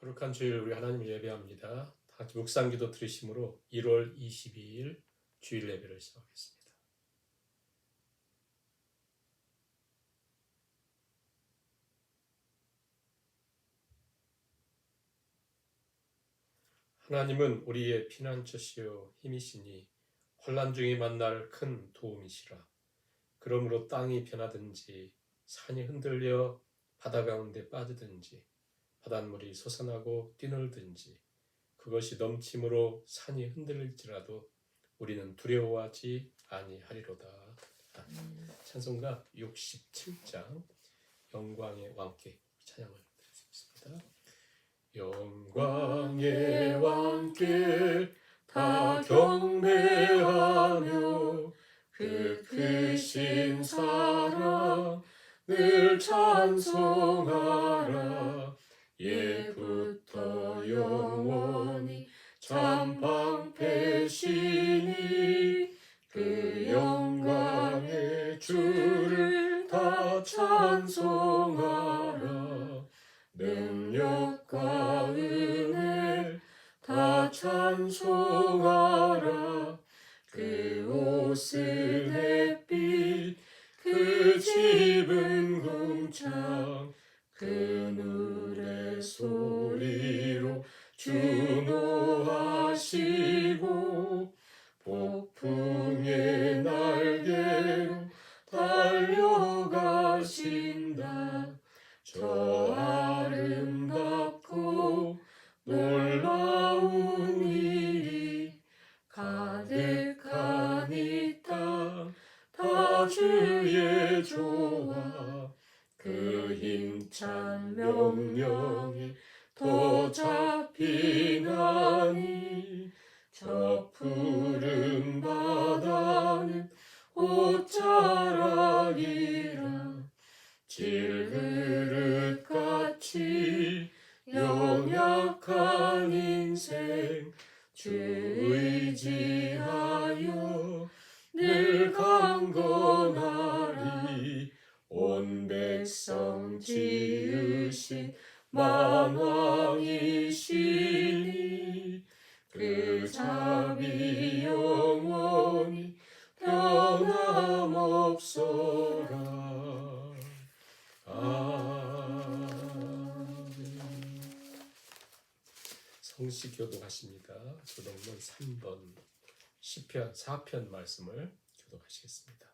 거룩한 주일 우리 하나님을 예배합니다. 다 같이 묵상기도 들으심으로 1월 22일 주일 예배를 시작하겠습니다. 하나님은 우리의 피난처시요 힘이시니 환난 중에 만날 큰 도움이시라. 그러므로 땅이 변하든지 산이 흔들려 바다 가운데 빠지든지 바닷물이 솟아나고 뛰놀든지 그것이 넘침으로 산이 흔들릴지라도 우리는 두려워하지 아니하리로다. 찬송가 67장 영광의 왕께 찬양을 드릴 수 있습니다. 영광의 왕께 다 경배하며 그 크신 사랑 늘 찬송하라. 예부터 영원히 참 방패시니 그 영광의 주를 다 찬송하라. 능력과 은혜 다 찬송하라. 그 옷은 햇빛 그 집은 궁창 그 누의 소리로 주노하시고 폭풍의 날개로 달려가신다. 저 아름답고 놀라운 일이 가득한 이 땅 다 주의 조화 그 힘찬 명령에 더 잡히나니 저 푸른 바다는 옷자락이라. 질그릇같이 연약한 인생 주 의지하여 늘 강건하리. 온 백성 지으신 만왕이시니 그 자비 영원히 변함없어라. 아멘. 성시 교독하십니다. 교독문 3번 시편 4편 말씀을 교독하시겠습니다.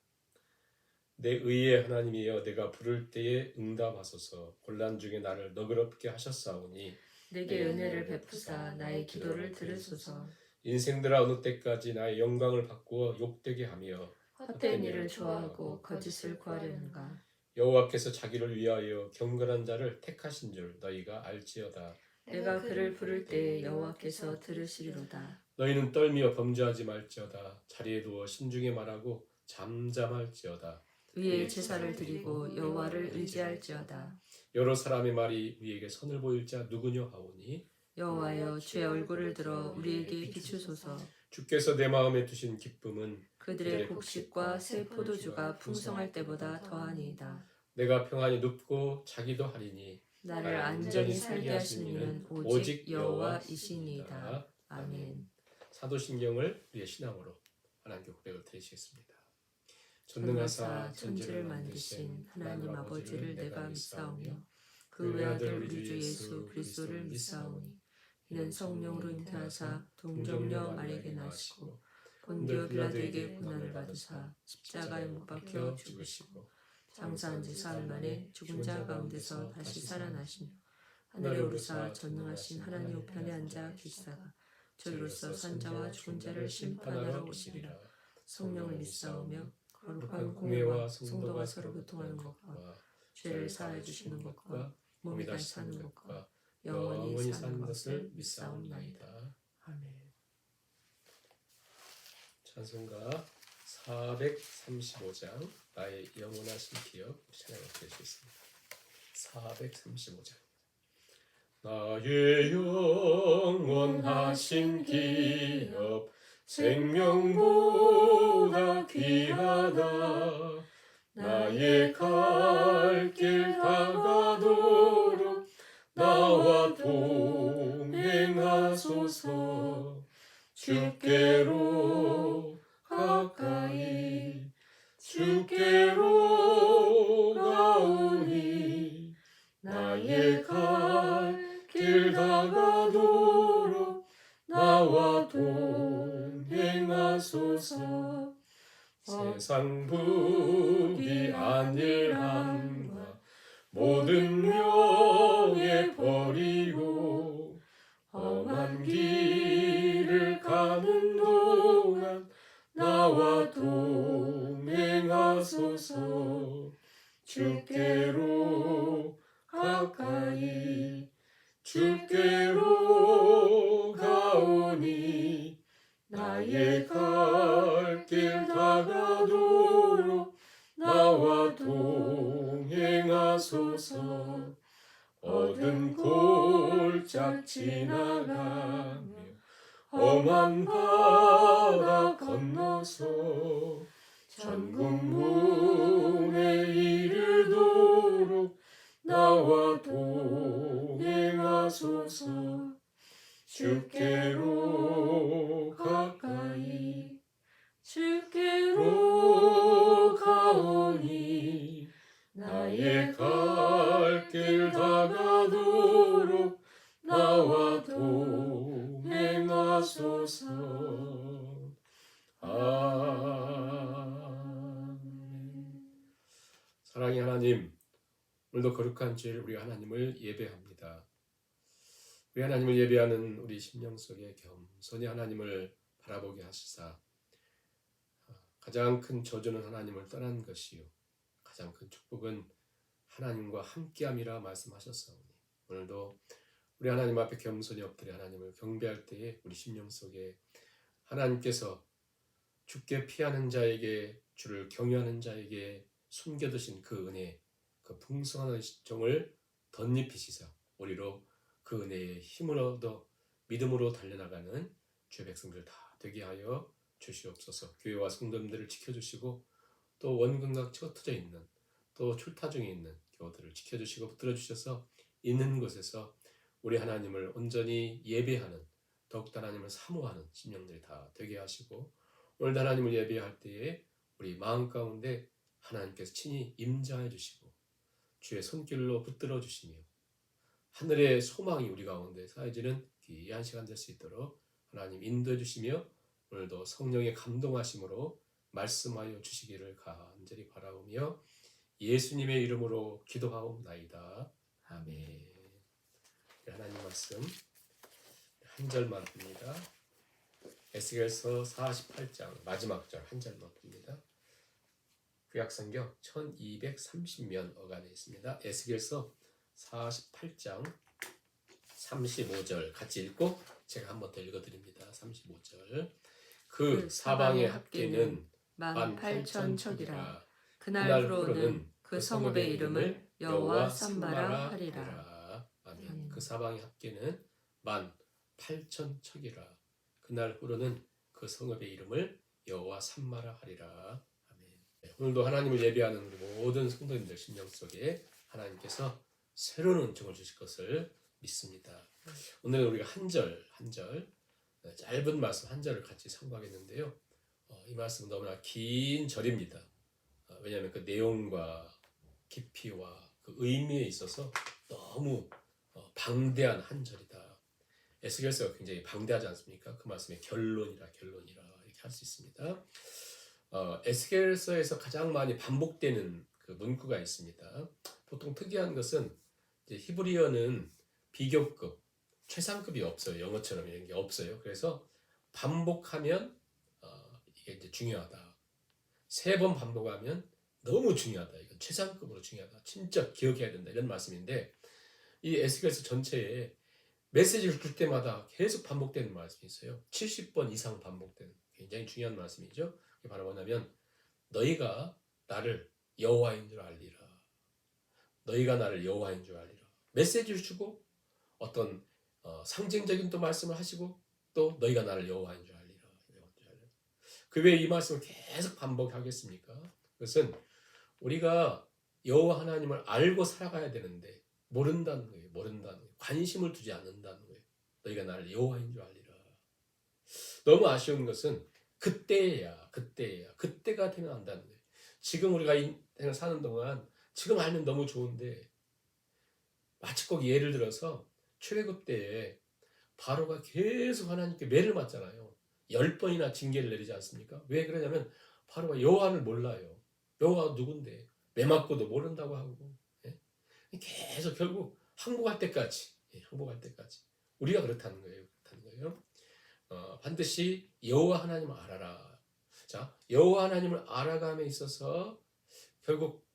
내 의의 하나님이여 내가 부를 때에 응답하소서. 곤란 중에 나를 너그럽게 하셨사오니 내게 은혜를 베푸사 나의 기도를 들으소서. 인생들아 어느 때까지 나의 영광을 바꾸어 욕되게 하며 헛된 일을 좋아하고 거짓을 구하려는가. 여호와께서 자기를 위하여 경건한 자를 택하신 줄 너희가 알지어다. 내가 그를 부를 때에 여호와께서 들으시리로다. 너희는 떨며 범죄하지 말지어다. 자리에 누워 신중히 말하고 잠잠할지어다. 위에 제사를 드리고 여호와를 의지할지어다. 여러 사람의 말이 우리에게 선을 보일 자 누구냐 하오니 여호와여 주의 얼굴을 들어 우리에게 비추소서. 주께서 내 마음에 두신 기쁨은 그들의 곡식과 새 포도주가 풍성할 때보다 더하니이다. 내가 평안히 눕고 자기도 하리니 나를 안전히 살게 하시는 이는 오직 여호와이시니이다. 아멘. 사도신경을 우리의 신앙으로 하나님께 고백을 드리시겠습니다. 전능하사 천지를 만드신 하나님 아버지를 내가 믿사오며 그 외아들 우리 주 예수 그리스도를 믿사오니 이는 성령으로 잉태하사 동정녀 마리아에게 나시고 본디오 빌라도에게 고난을 받으사 십자가에 못 박혀 죽으시고 장사한 지 사흘 만에 죽은 자 가운데서 다시 살아나시며 하늘에 오르사 전능하신 하나님 우편에 앉아 계시다가 저희로서 산자와 죽은 자를 심판하러 오시리라. 성령을 믿사오며 거룩한 공회와 성도가 서로 교통하는 것과 죄를 사하여 주시는 것과 몸이 다시 사는 것과 영원히 사는 것을 믿사옵나이다. 아멘. 찬송가 435장 나의 영원하신 기억 찬양을 드리겠습니다. 435장 나의 영원하신 기업 생명보다 귀하다. 나의 갈 길 다가도록 나와 도 주께로 가까이 주께로 가오니 나의 갈 길 다가도록 나와 동행하소서. 세상 부귀 안일함과 모든 명예 버리고 험한 길을 가는 동안 나와 동행하소서. 주께로 가까이 주께로 가오니 나의 갈 길 다가도록 나와 동행하소서. 어두운 골짝 지나가며 험한 바다 건너서 천국 문에 이르도록 나와 동행하소서. 주께로 가까이 주께로 가오니 나의 갈 길 다가도록 나와 동행하소서. 아멘. 사랑의 하나님, 오늘도 거룩한 주일 우리 하나님을 예배합니다. 우리 하나님을 예배하는 우리 심령 속에 겸손히 하나님을 바라보게 하시사 가장 큰 저주는 하나님을 떠난 것이요 가장 큰 축복은 하나님과 함께함이라 말씀하셨사오니 오늘도 우리 하나님 앞에 겸손히 엎드려 하나님을 경배할 때에 우리 심령 속에 하나님께서 주께 피하는 자에게 주를 경외하는 자에게 숨겨두신 그 은혜, 그 풍성한 정을 덧입히시사 우리로 그 은혜의 힘을 얻어 믿음으로 달려나가는 주의 백성들 다 되게 하여 주시옵소서. 교회와 성도님들을 지켜주시고 또 원근각 흩어져 있는 또 출타 중에 있는 교우들을 지켜주시고 붙들어주셔서 있는 곳에서 우리 하나님을 온전히 예배하는 더욱더 하나님을 사모하는 심령들이 다 되게 하시고 오늘도 하나님을 예배할 때에 우리 마음 가운데 하나님께서 친히 임재해 주시고 주의 손길로 붙들어 주시며 하늘의 소망이 우리 가운데 사해지는 귀한 시간 될 수 있도록 하나님 인도해 주시며 오늘도 성령의 감동하심으로 말씀하여 주시기를 간절히 바라오며 예수님의 이름으로 기도하옵나이다. 아멘. 하나님 말씀 한 절만 봅니다. 에스겔서 48장 마지막 절 한 절만 봅니다. 구약성경 1230면 어간에 있습니다. 에스겔서 48장 35절 같이 읽고 제가 한 번 더 읽어드립니다. 35절 그 사방의 합계는 18,000척이라 그날 후로는 그 성읍의 이름을 여호와 삼바라 하리라. 아멘. 그 사방의 합계는 18,000척이라 그날 후로는 그 성읍의 이름을 여호와 삼바라 하리라. 아멘. 오늘도 하나님을 예배하는 우리 모든 성도님들 심령 속에 하나님께서 새로운 은총을 주실 것을 믿습니다. 오늘은 우리가 한 절 짧은 말씀 한 절을 같이 상고하겠는데요. 이 말씀은 너무나 긴 절입니다. 왜냐하면 그 내용과 깊이와 그 의미에 있어서 너무 방대한 한 절이다. 에스겔서가 굉장히 방대하지 않습니까? 그 말씀의 결론이라 이렇게 할 수 있습니다. 에스겔서에서 가장 많이 반복되는 그 문구가 있습니다. 보통 특이한 것은 이제 히브리어는 비교급, 최상급이 없어요. 영어처럼 이런 게 없어요. 그래서 반복하면 이게 이제 중요하다. 3번 반복하면 너무 중요하다. 이건 최상급으로 중요하다. 진짜 기억해야 된다. 이런 말씀인데 이 에스겔서 전체에 메시지를 줄 때마다 계속 반복되는 말씀이 있어요. 70번 이상 반복되는 굉장히 중요한 말씀이죠. 그게 바로 뭐냐면 너희가 나를 여호와인 줄 알리라. 너희가 나를 여호와인 줄 알리라. 메시지를 주고 어떤 상징적인 또 말씀을 하시고 또 너희가 나를 여호와인 줄 알리라. 그 왜 이 말씀을 계속 반복하겠습니까? 그것은 우리가 여호와 하나님을 알고 살아가야 되는데 모른다는 거예요. 관심을 두지 않는다는 거예요. 너희가 나를 여호와인 줄 알리라. 너무 아쉬운 것은 그때가 되면 안다는 거예요. 지금 우리가 인생을 사는 동안 지금 알면 너무 좋은데 마치 꼭 예를 들어서 출애굽 때에 바로가 계속 하나님께 매를 맞잖아요. 10번이나 징계를 내리지 않습니까? 왜 그러냐면 바로가 여호와를 몰라요. 여호와가 누군데 매 맞고도 모른다고 하고 예? 계속 결국 항복할 때까지 항복할 때까지 우리가 그렇다는 거예요. 반드시 여호와 하나님을 알아라. 자, 여호와 하나님을 알아감에 있어서 결국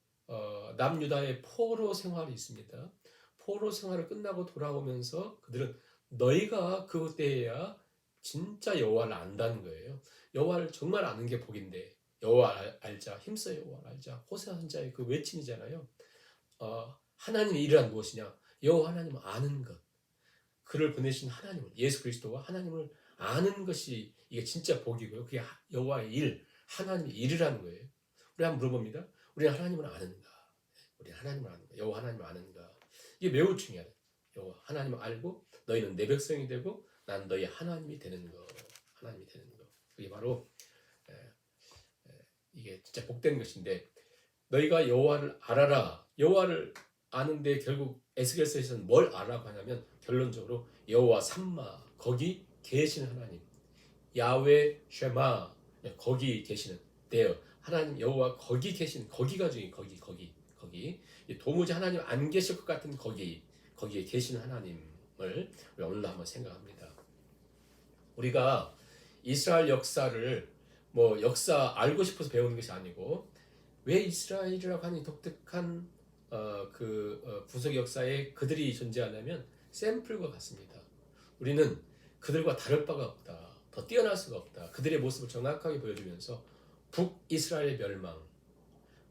남유다의 포로 생활이 있습니다. 포로 생활을 끝나고 돌아오면서 그들은 너희가 그때야 진짜 여호와를 안다는 거예요. 여호와를 정말 아는 게 복인데 여호와 알자, 힘써 여호와 알자. 호세아 선지자의 그 외침이잖아요. 하나님의 일이란 무엇이냐? 여호와 하나님을 아는 것. 그를 보내신 하나님을, 예수 그리스도와 하나님을 아는 것이 이게 진짜 복이고요. 그게 여호와의 일, 하나님의 일이라는 거예요. 우리 한번 물어봅니다. 우리는 하나님을 아는가? 우리는 하나님을 아는가? 여호와 하나님을 아는가? 이게 매우 중요하다. 여호와 하나님을 알고 너희는 내 백성이 되고 난 너희 하나님이 되는 거. 하나님이 되는 거. 그게 바로 이게 진짜 복된 것인데 너희가 여호와를 알아라. 여호와를 아는데 결국 에스겔서에서는 뭘 알아고 하냐면 결론적으로 여호와 삼마 거기 계시는 하나님 야훼 쉐마 거기 계시는 데어 하나님 여호와 거기 계시는 거기가 중요해. 거기 도무지 하나님 안 계실 것 같은 거기에 계시는 하나님을 우리 오늘도 한번 생각합니다. 우리가 이스라엘 역사를 역사 알고 싶어서 배우는 것이 아니고 왜 이스라엘이라고 하는 독특한 구속 역사에 그들이 존재하냐면 샘플과 같습니다. 우리는 그들과 다를 바가 없다. 더 뛰어날 수가 없다. 그들의 모습을 정확하게 보여주면서 북이스라엘의 멸망,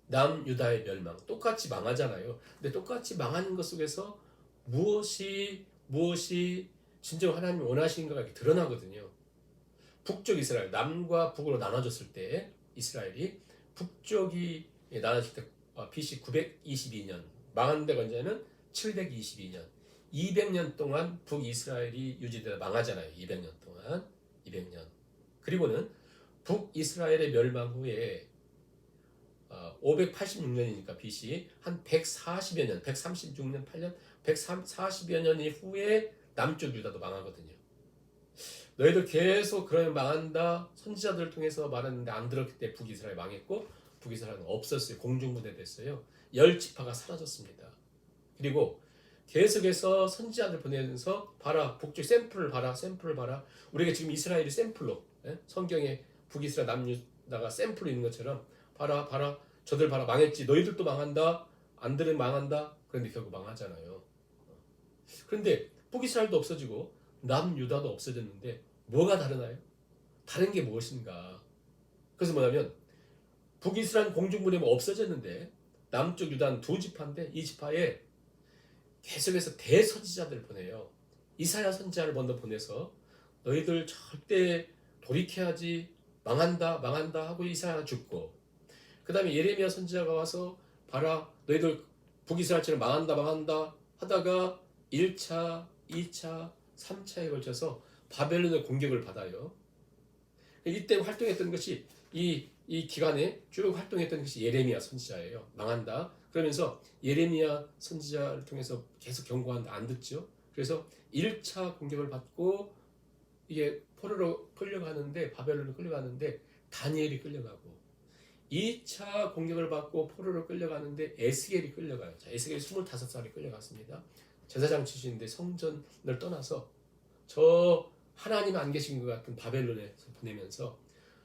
남유다의 멸망 똑같이 망하잖아요. 근데 똑같이 망하는 것 속에서 무엇이 진정 하나님이 원하시는가가 이렇게 드러나거든요. 북쪽 이스라엘, 남과 북으로 나눠졌을 때 이스라엘이 북쪽이 나눠질 때 BC 922년 망한 데가 언제는 722년 200년 동안 북이스라엘이 유지되다 망하잖아요. 200년 그리고는 북이스라엘의 멸망 후에 586년이니까 BC 한 140여 년 136년 8년 140여 년 이후에 남쪽 유다도 망하거든요. 너희들 계속 그러면 망한다 선지자들을 통해서 말했는데 안 들었기 때문에 북이스라엘 망했고 북이스라엘은 없었어요. 공중분해됐어요. 10지파가 사라졌습니다. 그리고 계속해서 선지자들 보내면서 봐라 북쪽 샘플을 봐라 우리가 지금 이스라엘이 샘플로 성경에 북이스라엘 남유다가 샘플로 있는 것처럼 봐라 저들 봐라 망했지 너희들도 망한다 안 들으면 망한다. 그런데 결국 망하잖아요. 그런데 북이스라엘도 없어지고 남유다도 없어졌는데 뭐가 다르나요? 다른 게 무엇인가? 그래서 뭐냐면 북이스라엘 공중분해가 없어졌는데 남쪽 유다는 두 지파인데 이 지파에 계속해서 대선지자들을 보내요. 이사야 선지자를 먼저 보내서 너희들 절대 돌이켜야지 망한다 하고 이사야가 죽고 그 다음에 예레미야 선지자가 와서 봐라 너희들 북이스라엘처럼 망한다 하다가 1차, 2차, 3차에 걸쳐서 바벨론의 공격을 받아요. 이때 활동했던 것이 이 기간에 쭉 활동했던 것이 예레미야 선지자예요. 망한다. 그러면서 예레미야 선지자를 통해서 계속 경고하는데 안 듣죠. 그래서 1차 공격을 받고 이게 포로로 끌려가는데 바벨론으로 끌려가는데 다니엘이 끌려가고 2차 공격을 받고 포로로 끌려가는데 에스겔이 끌려가요. 자, 에스겔이 25살이 끌려갔습니다. 제사장 출신인데 성전을 떠나서 저 하나님 안 계신 것 같은 바벨론에 보내면서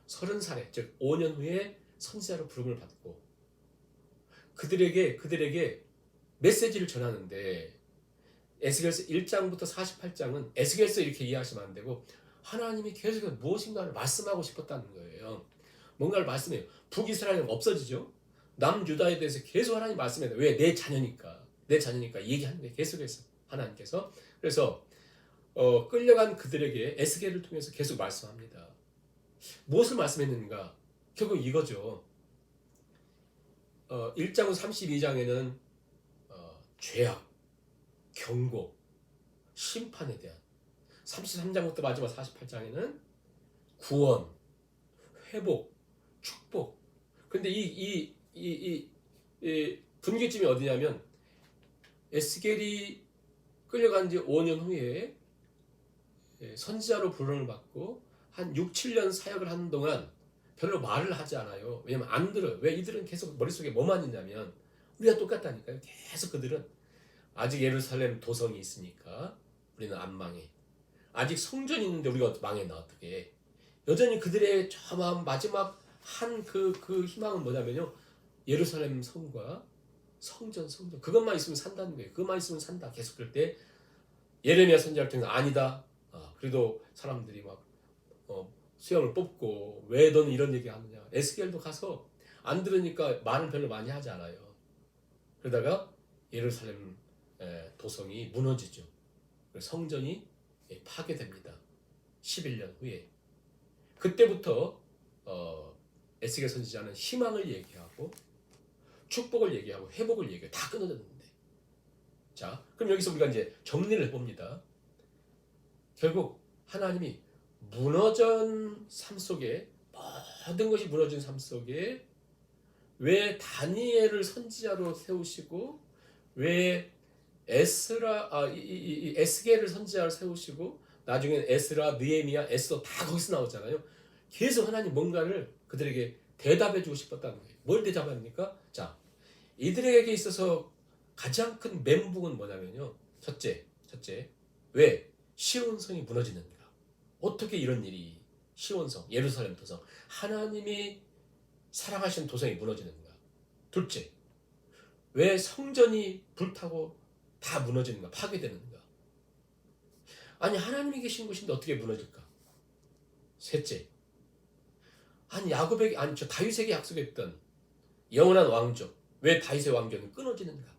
30살에 즉 5년 후에 선지자로 부름을 받고 그들에게 메시지를 전하는데 에스겔서 1장부터 48장은 에스겔서 이렇게 이해하시면 안 되고 하나님이 계속해서 무엇인가를 말씀하고 싶었다는 거예요. 뭔가를 말씀해요. 북이스라엘은 없어지죠. 남유다에 대해서 계속 하나님 말씀해요. 왜? 내 자녀니까 얘기하는 거예요. 계속해서 하나님께서. 그래서 끌려간 그들에게 에스겔을 통해서 계속 말씀합니다. 무엇을 말씀했는가? 결국 이거죠. 1장부터 32장에는 죄악, 경고, 심판에 대한 33장부터 마지막 48장에는 구원, 회복, 축복. 근데 이 분기점이 어디냐면 에스겔이 끌려간 지 5년 후에 선지자로 부름을 받고 한 6, 7년 사역을 하는 동안 별로 말을 하지 않아요. 왜냐면 안 들어요. 왜 이들은 계속 머릿속에 뭐만 있냐면 우리가 똑같다니까요. 계속 그들은 아직 예루살렘 도성이 있으니까 우리는 안 망해. 아직 성전이 있는데 우리가 망했나 어떻게. 여전히 그들의 저 마지막 한 그 희망은 뭐냐면요. 예루살렘 성과 성전 그것만 있으면 산다는 거예요. 그것만 있으면 산다. 계속 그럴 때 예레미야 선지자를 통해서 아니다. 그래도 사람들이 막 수염을 뽑고 왜 너는 이런 얘기 하느냐. 에스겔도 가서 안 들으니까 말을 별로 많이 하지 않아요. 그러다가 예루살렘 도성이 무너지죠. 성전이 파괴됩니다. 11년 후에. 그때부터 에스겔 선지자는 희망을 얘기하고 축복을 얘기하고 회복을 얘기하고 다 끊어졌는데. 자, 그럼 여기서 우리가 이제 정리를 해봅니다. 결국 하나님이 무너진 삶 속에 모든 것이 무너진 삶 속에 왜 다니엘을 선지자로 세우시고 왜 에스겔을 선지자로 세우시고 나중엔 에스라, 느헤미야, 에스더 다 거기서 나오잖아요. 계속 하나님 뭔가를 그들에게 대답해주고 싶었다는 거예요. 뭘 대답합니까? 자, 이들에게 있어서 가장 큰 멘붕은 뭐냐면요. 첫째, 왜 시온성이 무너지는가? 어떻게 이런 일이 시온성, 예루살렘 도성, 하나님이 사랑하신 도성이 무너지는가? 둘째, 왜 성전이 불타고 다 무너지는가? 파괴되는가? 아니 하나님이 계신 곳인데 어떻게 무너질까? 셋째, 다윗에게 약속했던 영원한 왕족, 왜 다윗의 왕조는 끊어지는가?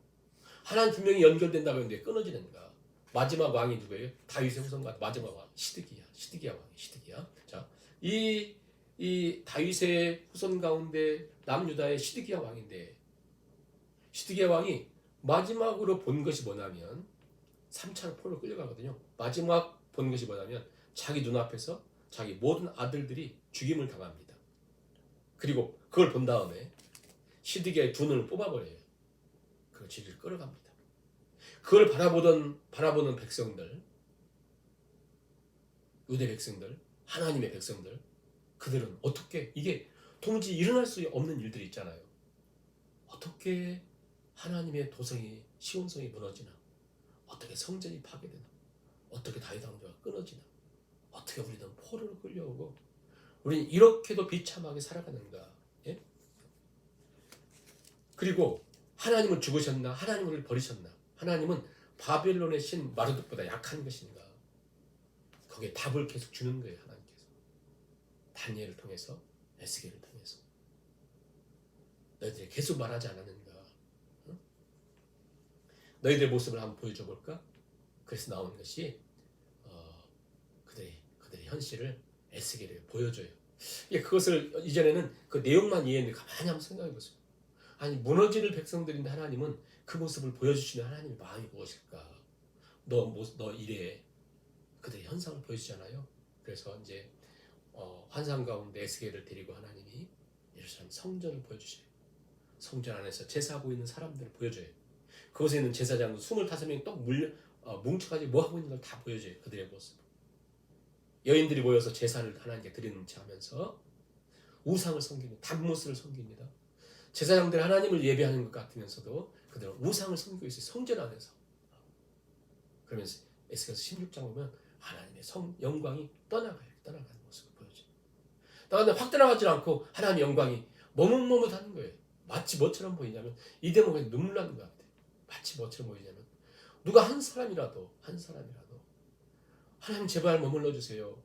하나님 분명히 연결된다고 했는데 끊어지는가? 마지막 왕이 누구예요? 다윗의 후손과 마지막 왕 시드기야 왕이. 자, 이 다윗의 후손 가운데 남유다의 시드기야 왕인데 시드기야 왕이 마지막으로 본 것이 뭐냐면 3차로 포로로 끌려가거든요. 마지막 본 것이 뭐냐면 자기 눈앞에서 자기 모든 아들들이 죽임을 당합니다. 그리고 그걸 본 다음에 시드기야의 두 눈을 뽑아버려요. 그 지리를 끌어갑니다. 그걸 바라보는 백성들, 유대 백성들, 하나님의 백성들, 그들은 어떻게 이게 도무지 일어날 수 없는 일들이 있잖아요. 어떻게 하나님의 도성이 시온성이 무너지나? 어떻게 성전이 파괴되나? 어떻게 다윗 왕조가 끊어지나? 어떻게 우리는 포로로 끌려오고 우리는 이렇게도 비참하게 살아가는가? 예? 그리고 하나님은 죽으셨나? 하나님은 우리를 버리셨나? 하나님은 바벨론의 신 마르독보다 약한 것인가? 거기에 답을 계속 주는 거예요. 하나님께서 다니엘을 통해서 에스겔을 통해서 너희들이 계속 말하지 않았는가? 응? 너희들의 모습을 한번 보여줘 볼까? 그래서 나오는 것이 그들의 현실을 에스겔에 보여줘요. 그것을 이전에는 그 내용만 이해했는데 가만히 한번 생각해 보세요. 아니 무너지는 백성들인데 하나님은 그 모습을 보여주시는 하나님의 마음이 무엇일까? 너 이래. 그들의 현상을 보여주잖아요. 그래서 이제 환상 가운데 에스겔을 데리고 하나님이 예루살렘 성전을 보여주셔요. 성전 안에서 제사하고 있는 사람들을 보여줘요. 그곳에 있는 제사장도 25명이 또 뭉쳐가지고 뭐 하고 있는 걸 다 보여줘요. 그들의 모습. 여인들이 모여서 제사를 하나님께 드리는 체 하면서 우상을 섬깁니다. 단무스를 섬깁니다. 제사장들 하나님을 예배하는 것 같으면서도 그들은 우상을 섬기고 있어요. 성전 안에서. 그러면서 에스겔 16장 보면 하나님의 영광이 떠나가는 모습을 보여줘요. 그런데 확 떠나가지 않고 하나님의 영광이 머뭇머뭇하는 거예요. 마치 뭐처럼 보이냐면 이 대목에 눈물 나는 것 같아요. 마치 뭐처럼 보이냐면 누가 한 사람이라도 하나님 제발 머물러 주세요.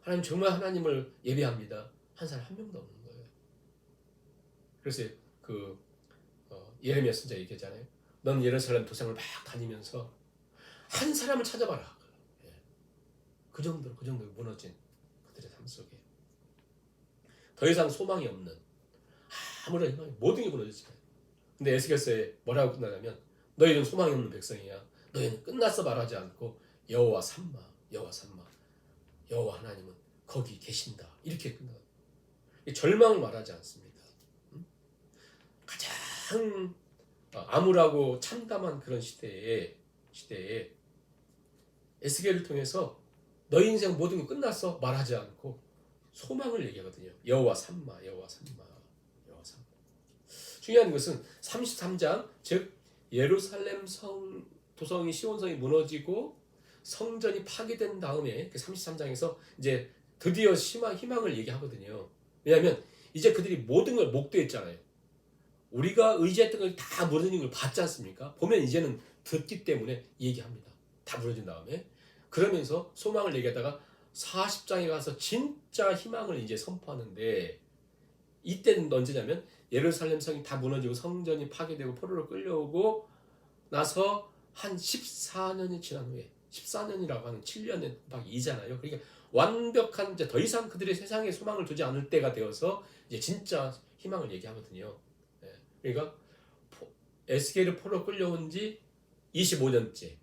하나님 정말 하나님을 예배합니다. 한 사람 한 명도 없는 거예요. 그래서 예레미야 선지자 얘기하잖아요. 넌 예루살렘 도성을 막 다니면서 한 사람을 찾아봐라. 그 정도로 무너진 그들의 삶 속에 더 이상 소망이 없는 아무런 희망이 모든 게 무너졌어요. 근데 에스겔서에 뭐라고 끝나냐면 너희는 소망이 없는 백성이야. 너희는 끝났어 말하지 않고 여호와 삼마 여호와 하나님은 거기 계신다. 이렇게 끝나요. 절망을 말하지 않습니다. 가장 암울하고 참담한 그런 시대에 에스겔을 통해서 너희 인생 모든 게 끝났어 말하지 않고 소망을 얘기하거든요. 여호와 삼마. 중요한 것은 33장, 즉 예루살렘 도성이 시온성이 무너지고 성전이 파괴된 다음에 그 33장에서 이제 드디어 희망을 얘기하거든요. 왜냐하면 이제 그들이 모든 걸 목도했잖아요. 우리가 의지했던 걸 다 무너진 걸 봤지 않습니까? 보면 이제는 듣기 때문에 얘기합니다. 다 무너진 다음에. 그러면서 소망을 얘기하다가 40장에 가서 진짜 희망을 이제 선포하는데, 이때는 언제냐면 예루살렘 성이 다 무너지고 성전이 파괴되고 포로로 끌려오고 나서 한 14년이 지난 후에, 14년이라고 하는 7년의 막 2잖아요. 그러니까 완벽한, 이제 더 이상 그들의 세상에 소망을 두지 않을 때가 되어서 이제 진짜 희망을 얘기하거든요. 그러니까 에스겔이 포로 끌려온 지 25년째,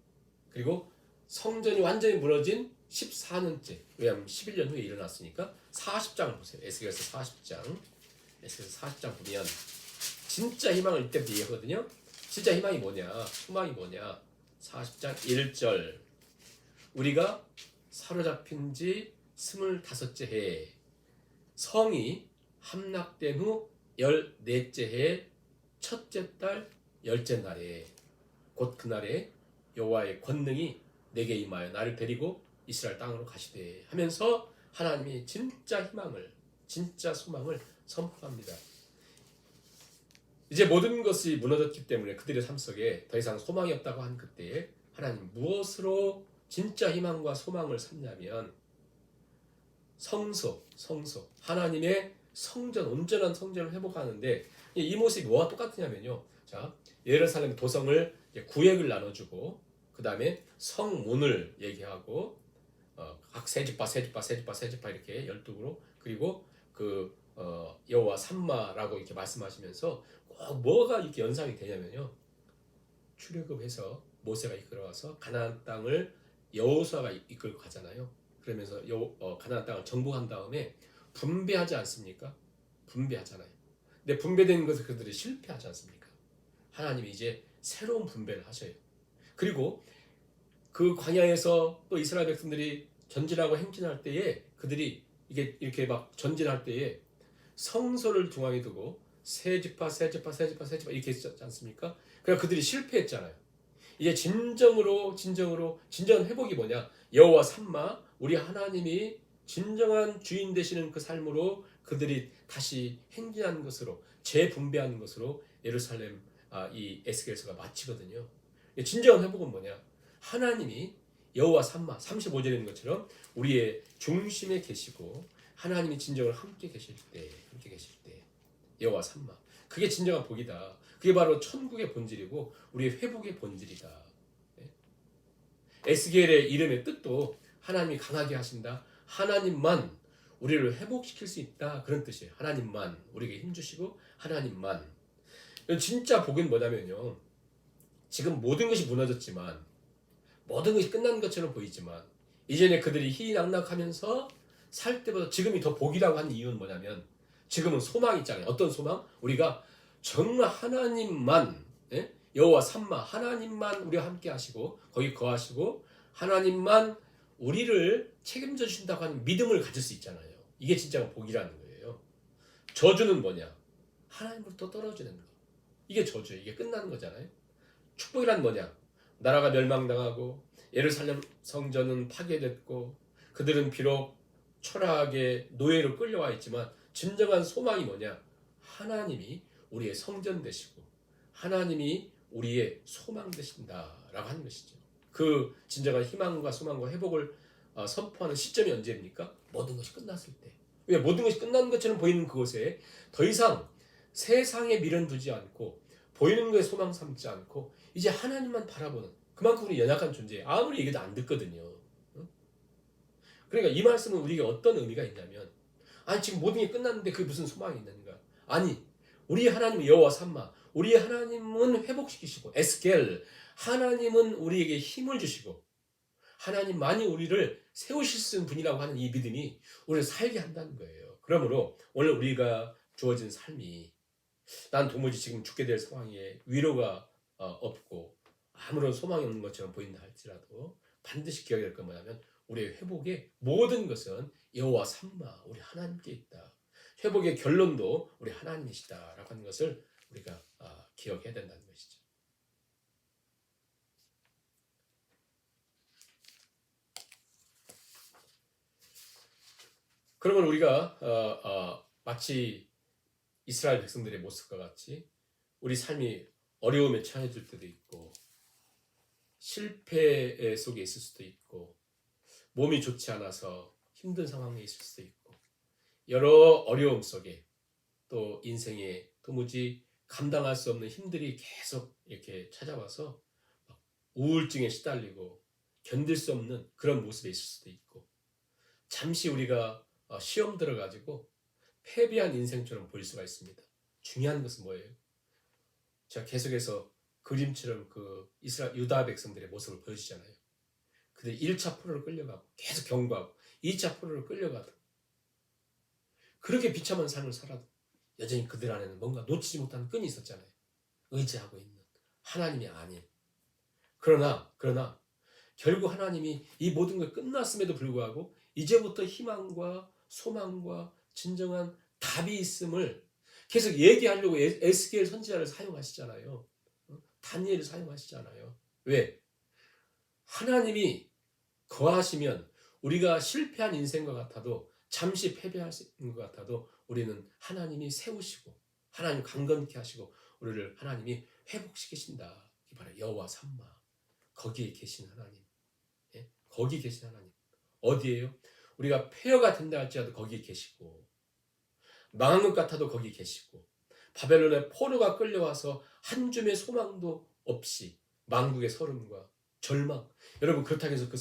그리고 성전이 완전히 무너진 14년째. 왜냐하면 11년 후에 일어났으니까. 40장을 보세요. 에스겔서 40장. 에스겔서 40장 보면 진짜 희망을 이때부터 얘기하거든요. 진짜 희망이 뭐냐, 소망이 뭐냐. 40장 1절. 우리가 사로잡힌 지 25째 해, 성이 함락된 후 14째 해 첫째 달 10째 날에, 곧 그날에 여호와의 권능이 내게 임하여 나를 데리고 이스라엘 땅으로 가시되 하면서 하나님이 진짜 희망을, 진짜 소망을 선포합니다. 이제 모든 것이 무너졌기 때문에 그들의 삶 속에 더 이상 소망이 없다고 한 그때에 하나님 무엇으로 진짜 희망과 소망을 삼냐면 성소, 하나님의 성전, 온전한 성전을 회복하는데, 이 모습이 뭐와 똑같으냐면요. 자, 예루살렘 도성을 구획을 나눠주고, 그 다음에 성문을 얘기하고, 각 세 지파 이렇게 12그룹, 그리고 여호와 삼마라고 이렇게 말씀하시면서 꼭 뭐가 이렇게 연상이 되냐면요. 출애굽해서 모세가 이끌어와서 가나안 땅을 여호수아가 이끌고 가잖아요. 그러면서 가나안 땅을 정복한 다음에 분배하지 않습니까? 분배하잖아요. 근데 분배된 것을 그들이 실패하지 않습니까? 하나님이 이제 새로운 분배를 하셔요. 그리고 그 광야에서 또 이스라엘 백성들이 전진하고 행진할 때에, 그들이 이렇게 막 전진할 때에 성소를 중앙에 두고 세 지파 이렇게 했지 않습니까? 그러니까 그들이 실패했잖아요. 이제 진정한 회복이 뭐냐? 여호와 삼마, 우리 하나님이 진정한 주인 되시는 그 삶으로 그들이 다시 행진하는 것으로, 재분배하는 것으로 예루살렘 이 에스겔서가 마치거든요. 진정한 회복은 뭐냐? 하나님이 여호와 삼마 35절에 있는 것처럼 우리의 중심에 계시고 하나님이 진정으로 함께 계실 때 여호와 삼마, 그게 진정한 복이다. 그게 바로 천국의 본질이고 우리의 회복의 본질이다. 에스겔의 이름의 뜻도 하나님이 강하게 하신다, 하나님만 우리를 회복시킬 수 있다, 그런 뜻이에요. 하나님만 우리에게 힘주시고, 하나님만. 진짜 복은 뭐냐면요, 지금 모든 것이 무너졌지만, 모든 것이 끝난 것처럼 보이지만, 이전에 그들이 희낙낙하면서 살 때보다 지금이 더 복이라고 하는 이유는 뭐냐면, 지금은 소망이 있잖아요. 어떤 소망? 우리가 정말 하나님만, 여호와 삼마, 하나님만 우리와 함께 하시고 거기 거하시고 하나님만 우리를 책임져 주신다고 하는 믿음을 가질 수 있잖아요. 이게 진짜 복이라는 거예요. 저주는 뭐냐? 하나님으로부터 떨어지는 거. 이게 저주예요. 이게 끝나는 거잖아요. 축복이란 뭐냐? 나라가 멸망당하고 예루살렘 성전은 파괴됐고 그들은 비록 초라하게 노예로 끌려와 있지만 진정한 소망이 뭐냐? 하나님이 우리의 성전 되시고 하나님이 우리의 소망 되신다라고 하는 것이죠. 그 진정한 희망과 소망과 회복을 선포하는 시점이 언제입니까? 모든 것이 끝났을 때. 왜? 모든 것이 끝난 것처럼 보이는 그곳에 더 이상 세상에 미련 두지 않고 보이는 것에 소망 삼지 않고 이제 하나님만 바라보는, 그만큼 우리 연약한 존재예요. 아무리 얘기도 안 듣거든요. 그러니까 이 말씀은 우리에게 어떤 의미가 있냐면, 아니 지금 모든 게 끝났는데 그게 무슨 소망이 있는가? 아니, 우리 하나님은 여호와 삼마, 우리 하나님은 회복시키시고, 에스겔, 하나님은 우리에게 힘을 주시고 하나님만이 우리를 세우실 수 있는 분이라고 하는 이 믿음이 우리를 살게 한다는 거예요. 그러므로 오늘 우리가 주어진 삶이 난 도무지 지금 죽게 될 상황에 위로가 없고 아무런 소망이 없는 것처럼 보인다 할지라도 반드시 기억해야 될 건 뭐냐면 우리의 회복의 모든 것은 여호와 삼마 우리 하나님께 있다. 회복의 결론도 우리 하나님이시다라고 하는 것을 우리가 기억해야 된다는 것이죠. 그러면 우리가 마치 이스라엘 백성들의 모습과 같이 우리 삶이 어려움에 처해질 때도 있고 실패 속에 있을 수도 있고 몸이 좋지 않아서 힘든 상황에 있을 수도 있고 여러 어려움 속에 또 인생에 도무지 감당할 수 없는 힘들이 계속 이렇게 찾아와서 우울증에 시달리고 견딜 수 없는 그런 모습에 있을 수도 있고 잠시 우리가 시험 들어가지고 패배한 인생처럼 보일 수가 있습니다. 중요한 것은 뭐예요? 제가 계속해서 그림처럼 그 이스라엘 유다 백성들의 모습을 보여주잖아요. 그들 1차 포로를 끌려가고 계속 경고하고 2차 포로를 끌려가도 그렇게 비참한 삶을 살아도 여전히 그들 안에는 뭔가 놓치지 못하는 끈이 있었잖아요. 의지하고 있는 하나님이 아닌 그러나 결국 하나님이 이 모든 걸 끝났음에도 불구하고 이제부터 희망과 소망과 진정한 답이 있음을 계속 얘기하려고 에스겔 선지자를 사용하시잖아요. 다니엘을 사용하시잖아요. 왜? 하나님이 거하시면 우리가 실패한 인생과 같아도 잠시 패배할 수 있는 것 같아도 우리는 하나님이 세우시고 하나님 강건케 하시고 우리를 하나님이 회복시키신다. 이게 바로 여호와 삼마. 거기에 계신 하나님. 예? 거기 계신 하나님. 어디예요? 우리가 폐허가 된다 할지라도 거기에 계시고 망한 것 같아도 거기 계시고 바벨론의 포로가 끌려와서 한 줌의 소망도 없이 망국의 서름과 절망 여러분 그렇다고 해서 그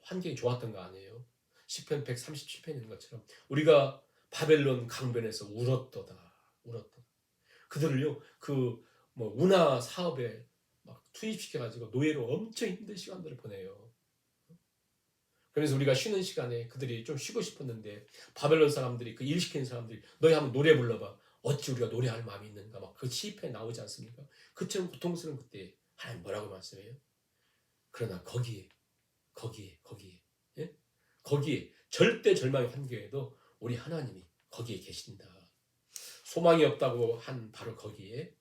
환경이 좋았던 거 아니에요? 시편 137편인 것처럼 우리가 바벨론 강변에서 울었도다. 그들을요 그 운하 사업에 막 투입시켜가지고 노예로 엄청 힘든 시간들을 보내요. 그래서 우리가 쉬는 시간에 그들이 좀 쉬고 싶었는데 바벨론 사람들이 그 일 시키는 사람들이 너희 한번 노래 불러봐. 어찌 우리가 노래할 마음이 있는가 막 그 시편에 나오지 않습니까? 그처럼 고통스러운 그때 하나님 뭐라고 말씀해요? 그러나 거기에 예? 거기에 절대 절망의 환경에도 우리 하나님이 거기에 계신다. 소망이 없다고 한 바로 거기에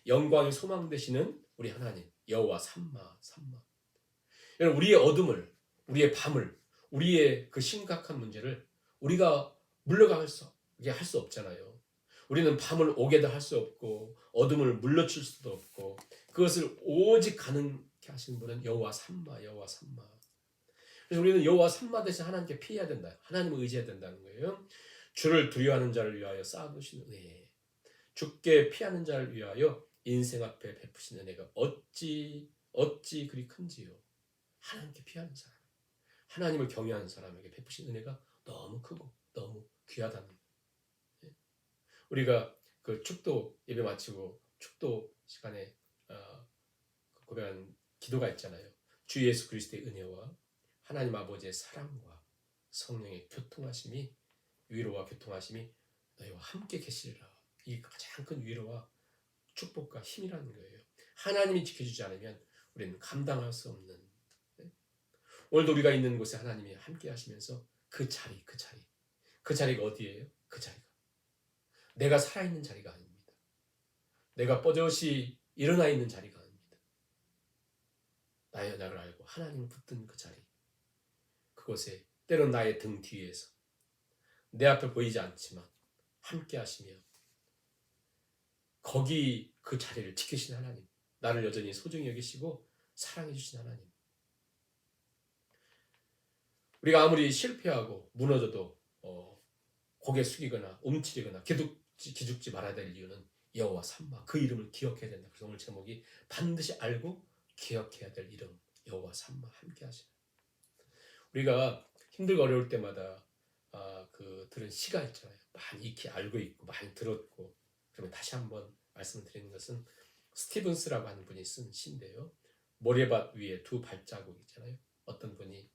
영광의 소망 되시는 우리 하나님 여호와 삼마. 여러분 우리의 어둠을 우리의 밤을 우리의 그 심각한 문제를 우리가 물러갈 수 할 수 없잖아요. 우리는 밤을 오게도 할 수 없고 어둠을 물러칠 수도 없고 그것을 오직 가능케 하시는 분은 여호와 삼마. 그래서 우리는 여호와 삼마 대신 하나님께 피해야 된다. 하나님을 의지해야 된다는 거예요. 주를 두려워하는 자를 위하여 쌓아두신 은혜. 주께 피하는 자를 위하여 인생 앞에 베푸신 은혜가 어찌 그리 큰지요. 하나님께 피하는 사람. 하나님을 경외하는 사람에게 베푸신 은혜가 너무 크고 너무 귀하다는 거예요. 우리가 그 축도 예배 마치고 축도 시간에 고백한 기도가 있잖아요. 주 예수 그리스도의 은혜와 하나님 아버지의 사랑과 성령의 교통하심이 위로와 교통하심이 너희와 함께 계시리라. 이 가장 큰 위로와 축복과 힘이라는 거예요. 하나님이 지켜주지 않으면 우리는 감당할 수 없는 오늘도 우리가 있는 곳에 하나님이 함께 하시면서 그 자리가 어디예요? 그 자리가 내가 살아있는 자리가 아닙니다. 내가 뻗어시 일어나 있는 자리가 아닙니다. 나의 연약을 알고 하나님을 붙든 그 자리 그곳에 때론 나의 등 뒤에서 내 앞에 보이지 않지만 함께 하시며 거기 그 자리를 지키신 하나님 나를 여전히 소중히 여기시고 사랑해 주신 하나님 우리가 아무리 실패하고 무너져도 고개 숙이거나 움츠리거나 기죽지 말아야 될 이유는 여호와 삼마 그 이름을 기억해야 된다. 그래서 오늘 제목이 반드시 알고 기억해야 될 이름 여호와 삼마 함께 하시는 우리가 힘들고 어려울 때마다 그 들은 시가 있잖아요. 많이 익히 알고 있고 많이 들었고 그러면 다시 한번 말씀드리는 것은 스티븐스라고 하는 분이 쓴 시인데요. 모래밭 위에 두 발자국 있잖아요. 어떤 분이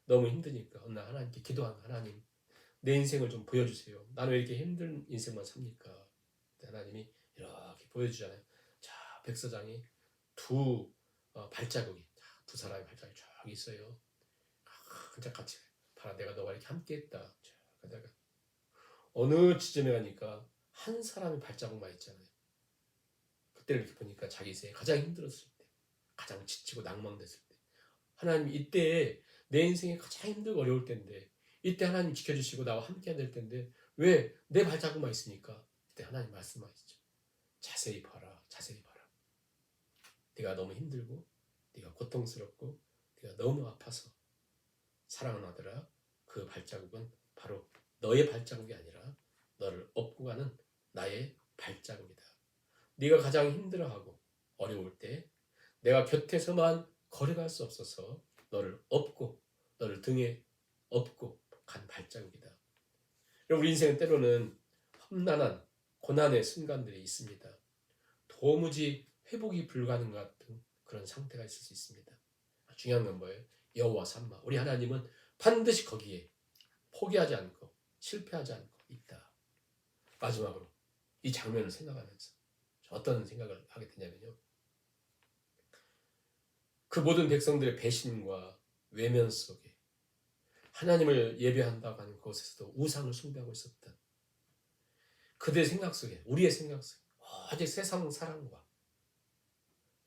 너무 힘드니까 어느 날 하나님께 기도한 하나님, 내 인생을 좀 보여주세요. 나는 왜 이렇게 힘든 인생만 삽니까? 하나님이 이렇게 보여주잖아요. 자, 백서장이 두 발자국이, 두 사람의 발자국이 쫙 있어요. 그냥 같이 봐라, 내가 너와 이렇게 함께했다. 자, 가다가 어느 지점에 가니까 한 사람의 발자국만 있잖아요. 그때를 이렇게 보니까 자기 인생에 가장 힘들었을 때, 가장 지치고 낭망됐을 때, 하나님이 이때에 내 인생에 가장 힘들고 어려울 때인데, 이때 하나님 지켜주시고 나와 함께 될 텐데 왜 내 발자국만 있으니까 그때 하나님 말씀하시죠. 자세히 봐라, 자세히 봐라. 네가 너무 힘들고 네가 고통스럽고 네가 너무 아파서 사랑하는 아들아, 그 발자국은 바로 너의 발자국이 아니라 너를 업고 가는 나의 발자국이다. 네가 가장 힘들어하고 어려울 때 내가 곁에서만 걸어갈 수 없어서 너를 업고 너를 등에 업고 간 발자국이다. 우리 인생은 때로는 험난한 고난의 순간들이 있습니다. 도무지 회복이 불가능한 같은 그런 상태가 있을 수 있습니다. 중요한 건 뭐예요? 여호와 삼마, 우리 하나님은 반드시 거기에 포기하지 않고 실패하지 않고 있다. 마지막으로 이 장면을 생각하면서 어떤 생각을 하게 되냐면요, 그 모든 백성들의 배신과 외면 속에 하나님을 예배한다고 하는 곳에서도 우상을 숭배하고 있었던 그들의 생각 속에, 우리의 생각 속에 오직 세상 사랑과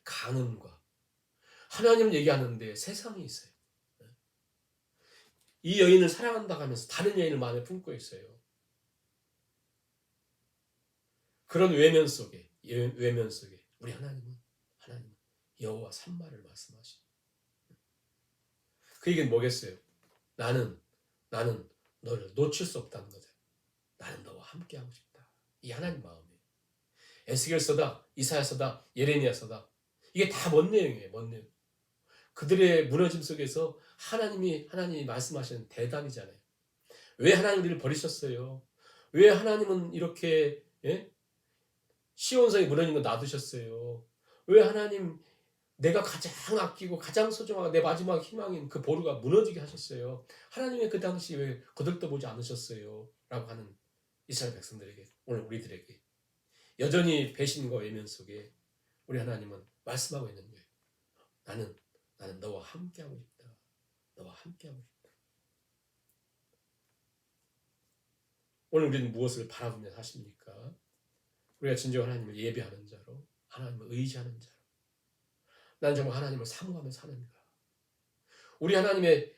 간음과 하나님을 얘기하는데 세상이 있어요. 이 여인을 사랑한다고 하면서 다른 여인을 마음에 품고 있어요. 그런 외면 속에 우리 하나님은 여호와 삼마를 말씀하시죠. 그 얘기는 뭐겠어요? 나는 너를 놓칠 수 없다는 거죠. 나는 너와 함께하고 싶다. 이 하나님 마음이에요. 에스겔서다, 이사야서다, 예레미야서다, 이게 다 뭔 내용이에요? 뭔 내용? 그들의 무너짐 속에서 하나님이 말씀하시는 대답이잖아요. 왜 하나님 우리를 버리셨어요? 왜 하나님은 이렇게 시온성이 무너진 거 놔두셨어요? 왜 하나님 내가 가장 아끼고 가장 소중하고 내 마지막 희망인 그 보루가 무너지게 하셨어요? 하나님의 그 당시 왜 거들떠보지 않으셨어요? 라고 하는 이스라엘 백성들에게, 오늘 우리들에게 여전히 배신과 외면 속에 우리 하나님은 말씀하고 있는 거예요. 나는 너와 함께하고 싶다. 너와 함께하고 싶다. 오늘 우리는 무엇을 바라보며 사십니까? 우리가 진정 하나님을 예배하는 자로, 하나님을 의지하는 자로, 난 정말 하나님을 사모하며 사는가? 우리 하나님의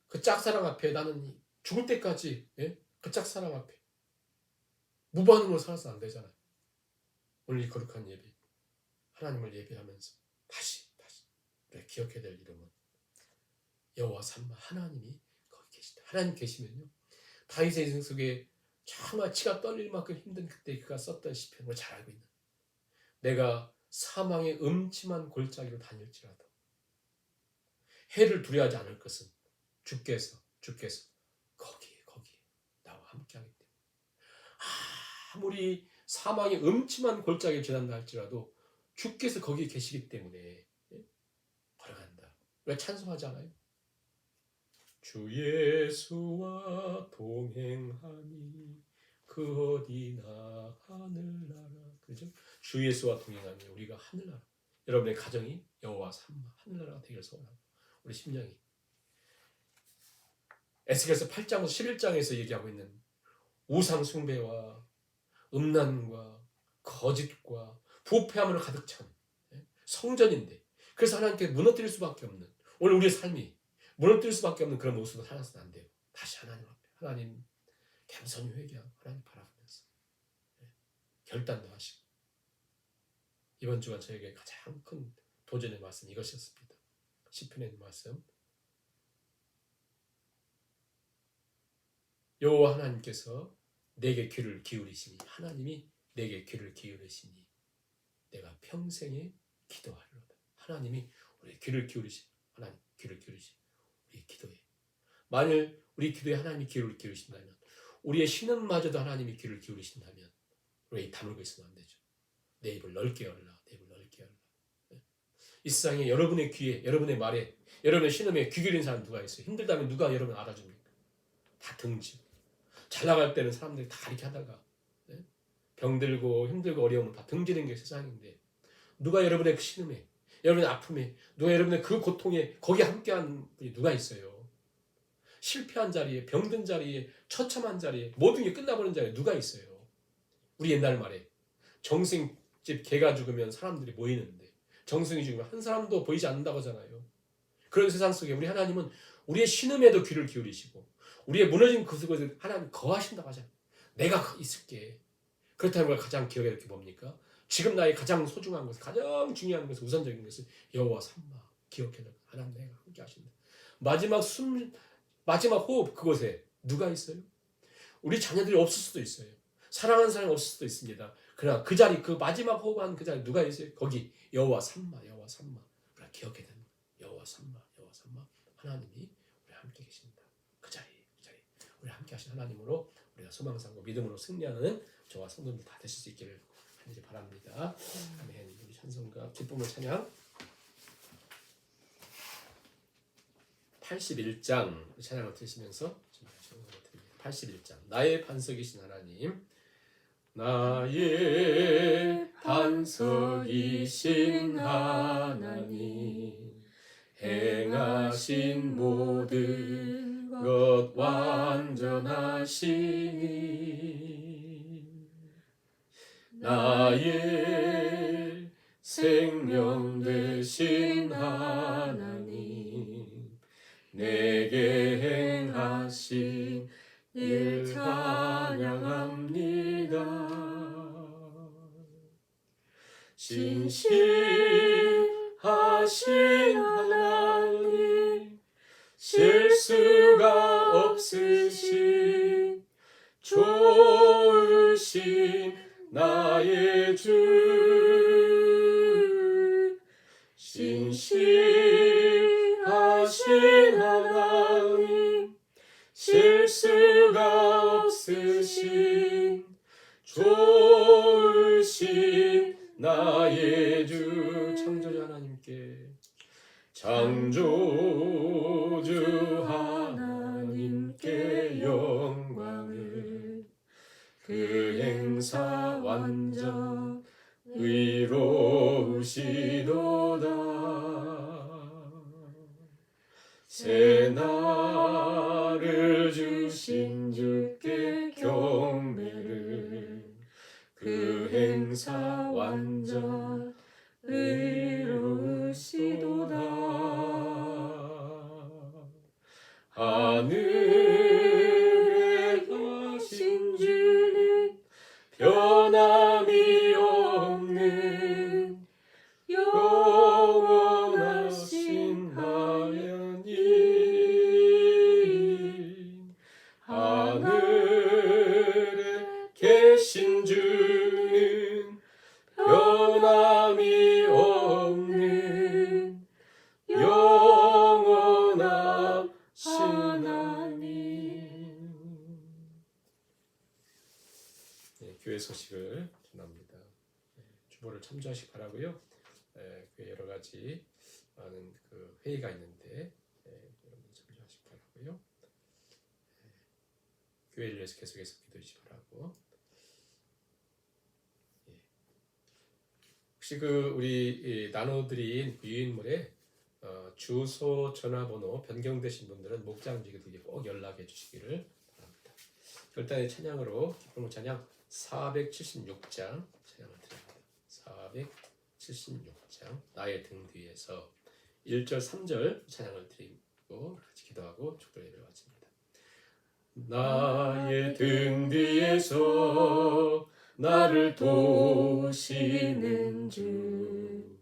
그 짝사랑 앞에 나는 죽을 때까지 그 짝사랑 앞에 무반응으로 살아서 안 되잖아요. 오늘 이 거룩한 예배, 하나님을 예배하면서 다시 우리가 기억해야 될 이름은 여호와 삼마, 하나님이 거기 계시다. 하나님 계시면요, 다윗의 인생 속에 정말 치가 떨릴 만큼 힘든 그때 그가 썼던 시편을 잘 알고 있는, 내가 사망의 음침한 골짜기로 다닐지라도 해를 두려워하지 않을 것은 주께서 거기에 나와 함께하기 때문에, 아무리 사망의 음침한 골짜기를 지난다 할지라도 주께서 거기에 계시기 때문에 걸어간다. 왜 찬송하지 않아요? 주 예수와 동행하니 그 어디나 하늘나라. 그죠? 주 예수와 동행하니 우리가 하늘나라. 여러분의 가정이 여호와 삼마 하늘나라가 되기를 소원합니다. 우리 심령이 에스겔서 8장부터 11장에서 얘기하고 있는 우상 숭배와 음란과 거짓과 부패함으로 가득 찬 성전인데, 그래서 하나님께 무너뜨릴 수밖에 없는, 오늘 우리의 삶이 무너뜨릴 수밖에 없는 그런 모습으로 살아서는 안 돼요. 다시 하나님 앞에, 하나님 겸손히 회개하고 하나님 바라보면서 결단도 하시고. 이번 주간 저에게 가장 큰 도전의 말씀 이것이었습니다. 시편에 있는 말씀, 여호와 하나님께서 내게 귀를 기울이시니, 하나님이 내게 귀를 기울이시니 내가 평생에 기도하리로다. 하나님이 우리 귀를 기울이시, 하나님 귀를 기울이시 우리 기도에, 만일 우리 기도에 하나님이 귀를 기울이신다면, 우리의 신음마저도 하나님이 귀를 기울이신다면 우리 다물고 있으면 안 되죠. 내 입을 넓게 열라, 내 입을 넓게 열라. 이 세상에 여러분의 귀에, 여러분의 말에 여러분의 신음에 귀 기울인 사람 누가 있어요? 힘들다면 누가 여러분 알아줍니까? 다 등지고. 잘 나갈 때는 사람들이 다 이렇게 하다가 병들고 힘들고 어려우면 다 등지는 게 세상인데 누가 여러분의 그 신음에, 여러분의 아픔에, 누가 여러분의 그 고통에 거기 함께한 분이 누가 있어요? 실패한 자리에, 병든 자리에, 처참한 자리에, 모든 게 끝나버린 자리에 누가 있어요? 우리 옛날 말에 정승집 개가 죽으면 사람들이 모이는데 정승이 죽으면 한 사람도 보이지 않는다고 하잖아요. 그런 세상 속에 우리 하나님은 우리의 신음에도 귀를 기울이시고 우리의 무너진 그 속에서 하나님 거하신다고 하잖아요. 내가 있을게. 그렇다면 가장 기억에 이렇게 뭡니까? 지금 나의 가장 소중한 것, 가장 중요한 것, 우선적인 것은 여호와 삼마 기억해라. 하나님 내가 함께 하신다. 마지막 호흡 그곳에 누가 있어요? 우리 자녀들이 없을 수도 있어요. 사랑하는 사람이 없을 수도 있습니다. 그러나 그 자리, 그 마지막 호흡한 그 자리 누가 있어요? 거기 여호와 삼마. 그러나 기억해야 되는 거예요. 여호와 삼마. 하나님이 우리 함께 계십니다. 그 자리. 우리 함께 하신 하나님으로 우리가 소망 삼고 믿음으로 승리하는 저와 성도들 다 되실 수 있기를 간절히 바랍니다. 아멘. 우리 찬송가 기쁨의 찬양 81장 찬양을 들으시면서 준비하시는 것 드립니다. 81장 나의 반석이신 하나님, 나의 반석이신 하나님, 행하신 모든 것 완전하시니 나의 생명 되신 하나님, 내게 행하신 일 찬양합니다. 신실하신 하나님, 실수가 없으신 좋으신 나의 주, 신실하신 하나님, 실수가 없으신 좋으신 나의 주. 창조주 하나님께, 창조주 하나님께 영광을, 그 행사 완전 의로우시도다. 새 날을 주신 주께 경배를, 그 행사 완전 의로우시도다. 하늘에 계신 주는 변함이 없는 영원하신 하나님, 하늘에 계신 주는 변함이 없는 영원하신 하나님. 네, 교회 소식을 전합니다. 주보를 참조하시기 바라고요. 교회 여러 가지 많은 그 회의가 있는데 여러분 참조하시기 바라고요. 교회를 위해서 계속해서 기도해 주시기 바라고. 혹시 그 우리 나눠드린 유인물에 주소, 전화번호 변경되신 분들은 목장직에게 꼭 연락해 주시기를 바랍니다. 결단의 찬양으로 기쁨의 찬양 476장 찬양을 드립니다. 476장 나의 등 뒤에서 1절 3절 찬양을 드리고 같이 기도하고 축도 예배를 마칩니다. 나의 등 뒤에서 나를 도우시는 주,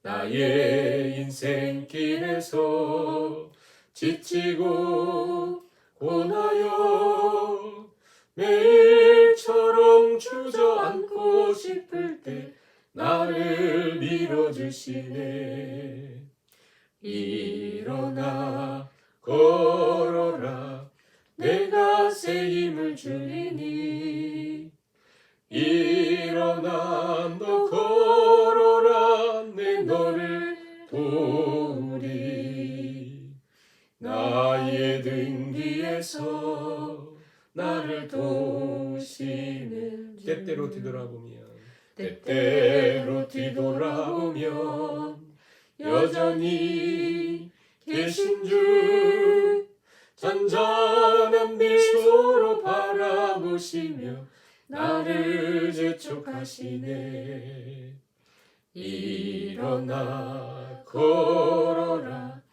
나의 인생길에서 지치고 고나여 매일처럼 주저앉고 싶을 때 나를 밀어주시네. 일어나 걸어라, 내가 새 힘을 주리니. 일어나 너 걸어라, 내 너를 도우리. 때때로 뒤돌아보면 여전히 계신 주 잔잔한 미소로 바라보시며 나를 재촉하시네. 일어나 걸어라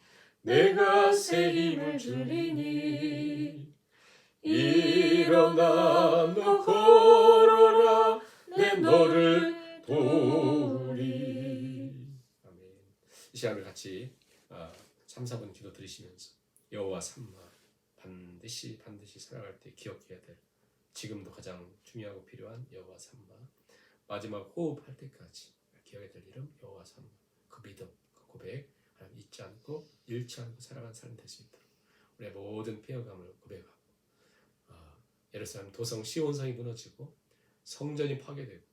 내가 새 힘을 주리니. 일어나 너 걸어라 내 너를 도우리. 아멘. 이 시간을 같이 3, 4분 기도 드리시면서 여호와 삼마 반드시 살아갈 때 기억해야 될, 지금도 가장 중요하고 필요한 여호와 삼마, 마지막 호흡할 때까지 기억해야 될 이름 여호와 삼마, 그 믿음, 그 고백 하나님 잊지 않고 잃지 않고 살아가는 삶이 될 수 있도록 우리의 모든 피어감을 고백하고, 예루살렘 도성 시온성이 무너지고 성전이 파괴되고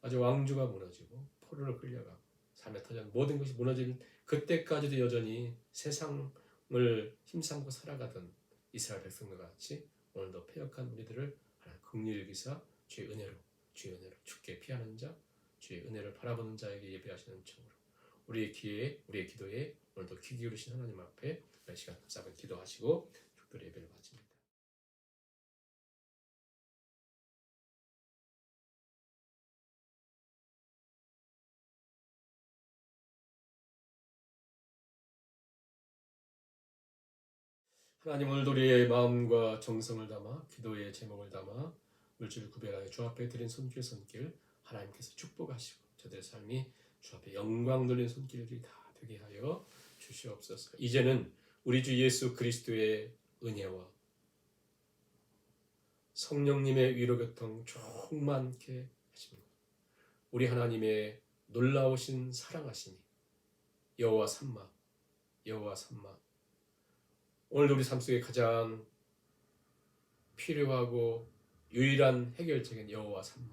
아주 왕주가 무너지고 포로로 끌려가고 삶의 터전 모든 것이 무너질 그때까지도 여전히 세상을 힘삼고 살아가던 이스라엘 백성과 같이 오늘도 패역한 우리들을 하나님 긍휼히 여기사 주의 은혜로 주께 피하는 자, 주의 은혜를 바라보는 자에게 예배하시는 척으로 우리의 기도에 오늘도 귀 기울이신 하나님 앞에 이 시간 감사하며 기도하시고 축도의 예배를 마칩니다. 하나님, 오늘도 우리의 마음과 정성을 담아 기도의 제목을 담아 물질 구별하여 주 앞에 드린 손길 하나님께서 축복하시고 저들의 삶이 주 앞에 영광 돌린 손길들이 다 되게 하여 주시옵소서. 이제는 우리 주 예수 그리스도의 은혜와 성령님의 위로 교통 충만케 하십니다. 우리 하나님의 놀라우신 사랑하시니 여호와 삼마 오늘도 우리 삶 속에 가장 필요하고 유일한 해결책인 여호와 삼마,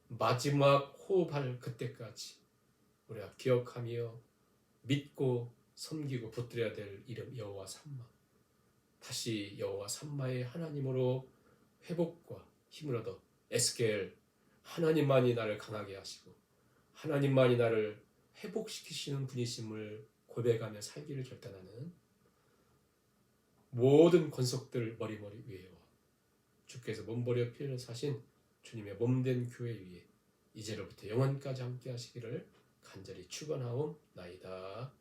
마지막 호흡할 그때까지 우리가 기억하며 믿고 섬기고 붙들어야 될 이름 여호와 삼마, 다시 여호와 삼마의 하나님으로 회복과 힘을 얻어 에스겔, 하나님만이 나를 강하게 하시고 하나님만이 나를 회복시키시는 분이심을 고백하며 살기를 결단하는 모든 권속들 머리머리 위에와 주께서 몸버려 피를 사신 주님의 몸된 교회 위에 이제로부터 영원까지 함께 하시기를 간절히 축원하옵나이다.